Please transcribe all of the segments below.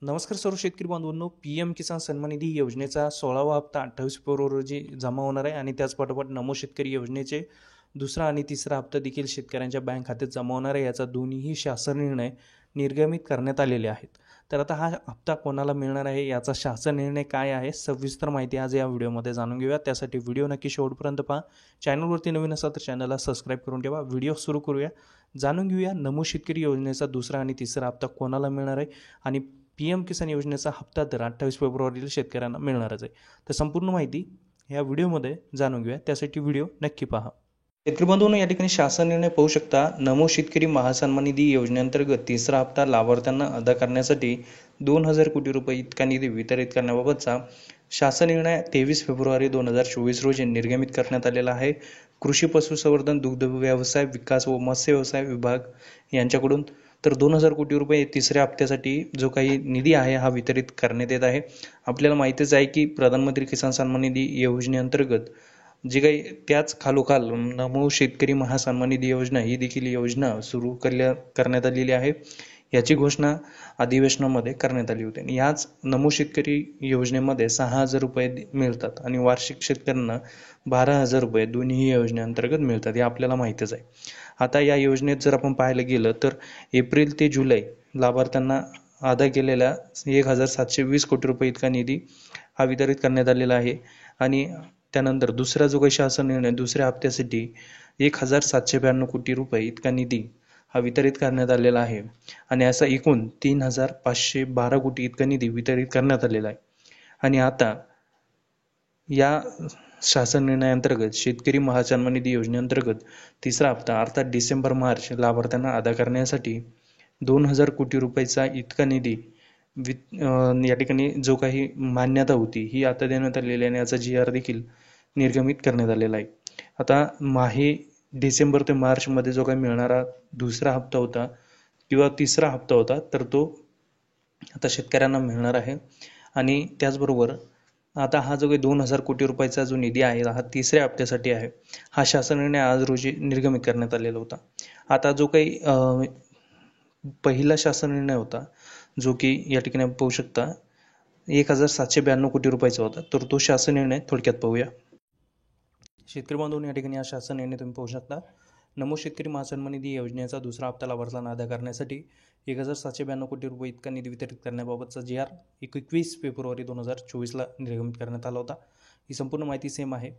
नमस्कार सर्व शेतकरी बांधवांनो, PM किसान सन्मान निधी योजनेचा 16वा हप्ता 28 फेब्रुवारी रोजी जमा होणार आहे आणि त्याचपाठोपाठ नमो शेतकरी योजनेचे दुसरा आणि तिसरा हप्ता देखील शेतकऱ्यांच्या बँक खात्यात जमा होणार आहे। याचा दोन्हीही शासन निर्णय निर्गमित करण्यात आलेले आहेत। तर आता हा हप्ता कोणाला मिळणार आहे, याचा शासन निर्णय काय आहे, सविस्तर माहिती आज या व्हिडिओमध्ये जाणून घेऊया। त्यासाठी व्हिडिओ नक्की शेवटपर्यंत पहा। चॅनलवरती नवीन असाल तर चॅनलला सबस्क्राईब करून ठेवा। व्हिडिओ सुरू करूया। जाणून घेऊया नमो शेतकरी योजनेचा दुसरा आणि तिसरा हप्ता कोणाला मिळणार आहे आणि PM किसान योजनेचा हप्ता दर 28 फेब्रुवारीला शेतकऱ्यांना मिळणारच आहे। तर संपूर्ण माहिती या व्हिडिओमध्ये जाणून घेऊया, त्यासाठी व्हिडिओ नक्की पहा। शेतकरी बंधूंनो, या ठिकाणी शासन निर्णय पाहू शकता। नमो शेतकरी महासन्मान निधी योजनेअंतर्गत तिसरा हप्ता लाभार्थ्यांना अदा करण्यासाठी 2000 कोटी रुपये इतका निधी वितरित करण्याबाबतचा शासन निर्णय 23 फेब्रुवारी 2024 रोजी निर्गमित करण्यात आलेला आहे। कृषी पशुसंवर्धन, दुग्ध व्यवसाय विकास व मत्स्य व्यवसाय विभाग यांच्याकडून तर 2000 कोटी रुपये तिसऱ्या हप्त्यासाठी जो काही निधी आहे हा वितरित करण्यात येत आहे। आपल्याला माहितीच आहे की प्रधानमंत्री किसान सन्मान निधी योजनेअंतर्गत जे काही त्याच खालोखाल नमो शेतकरी महासन्मान निधी योजना ही देखील योजना सुरू करण्यात आलेली आहे। याची घोषणा अधिवेशनामध्ये करण्यात आली होती। याच नमो शेतकरी योजनेमध्ये 6000 रुपये मिळतात आणि वार्षिक शेतकऱ्यांना 12000 रुपये दोन्ही योजनेअंतर्गत मिळतात, हे आपल्याला माहितीच आहे। आता या योजनेत जर आपण पाहायला गेलं तर एप्रिल ते जुलै लाभार्थ्यांना अदा केलेल्या 1720 कोटी रुपये इतका निधी हा वितरित करण्यात आलेला आहे। आणि त्यानंतर दुसरा जो काही शासन निर्णय दुसऱ्या हप्त्यासाठी 1792 कोटी रुपये इतका निधी हा वितरित करण्यात आलेला आहे आणि असा एकूण 3512 कोटी इतका निधी वितरित करण्यात आलेला आहे। आणि आता या शासन निर्णयाअंतर्गत शेतकरी महासन्मान निधी योजनेअंतर्गत तिसरा हप्ता अर्थात डिसेंबर मार्च लाभार्थ्यांना अदा करण्यासाठी 2000 कोटी रुपयाचा इतका निधी या ठिकाणी जो काही मान्यता होती ही आता देण्यात आलेली आहे आणि याचा GR देखील निर्गमित करण्यात आलेला आहे। आता डिसेंबर ते मार्च मध्ये जो काही मिळणारा दुसरा हप्ता होता किंवा तिसरा हप्ता होता तर तो आता शेतकऱ्यांना मिळणार आहे। आणि त्याचबरोबर आता हा जो काही 2000 कोटी रुपयाचा जो निधी आहे हा तिसऱ्या हप्त्यासाठी आहे। हा शासन निर्णय आज रोजी निर्गमित करण्यात आलेला होता। आता जो काही पहिला शासन निर्णय होता जो की या ठिकाणी पाहू शकता 1792 कोटी रुपयाचा होता, तर तो शासन निर्णय थोडक्यात पाहूया। शेतकरी बांधवांनो, या ठिकाणी हा शासन निर्णय तुम्ही पाहू शकता। नमो शेतकरी महासन्मान निधी योजनेचा दुसरा हप्ता लाभार्थ्यांना अदा करण्यासाठी 1792 कोटी रुपये इतका निधी वितरित करण्याबाबतचा GR 21 फेब्रुवारी 2024ला निर्गमित करण्यात आला होता। ही संपूर्ण माहिती सेम आहे।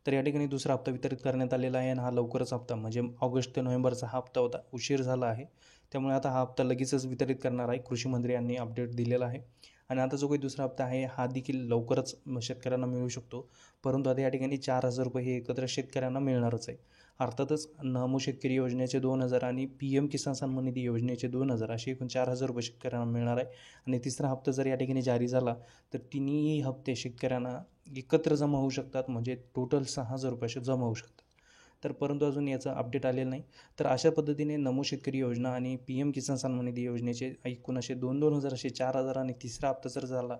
तर या ठिकाणी दुसरा हप्ता वितरित करण्यात आलेला आहे आणि हा लवकरच हप्ता म्हणजे ऑगस्ट ते नोव्हेंबरचा हा हप्ता होता, उशीर झाला आहे, त्यामुळे आता हा हप्ता लगेचच वितरित करणार आहे। कृषी मंत्री यांनी अपडेट दिलेला आहे आणि आता जो काही दुसरा हप्ता आहे हा देखील लवकरच शेतकऱ्यांना मिळू शकतो। परंतु आता या ठिकाणी 4000 रुपये हे एकत्र शेतकऱ्यांना मिळणारच आहे। अर्थातच नमो शेतकरी योजनेचे 2000 आणि PM किसान सन्मान निधी योजनेचे 2000 असे एकूण 4000 रुपये शेतकऱ्यांना मिळणार आहे। आणि तिसरा हप्ता जर या ठिकाणी जारी झाला तर तिन्ही हप्ते शेतकऱ्यांना एकत्र जमा होऊ शकतात, म्हणजे टोटल 6000 रुपये असे जमा होऊ शकतात। तर परंतु अजून याचं अपडेट आलेलं नाही। तर अशा पद्धतीने नमो शेतकरी योजना आणि PM किसान सन्मान निधी योजनेचे एकूण असे 2-2000 असे 4000 आणि तिसरा हप्ता जर झाला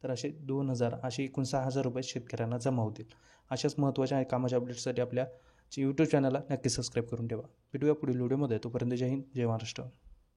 तर असे 2000 असे एकूण 6000 रुपये शेतकऱ्यांना जमा होतील। अशाच महत्त्वाच्या कामाच्या अपडेट्ससाठी आपल्या YouTube चॅनलला नक्की सबस्क्राईब करून ठेवा। भेटूया पुढील व्हिडिओमध्ये, तोपर्यंत जय हिंद, जय महाराष्ट्र।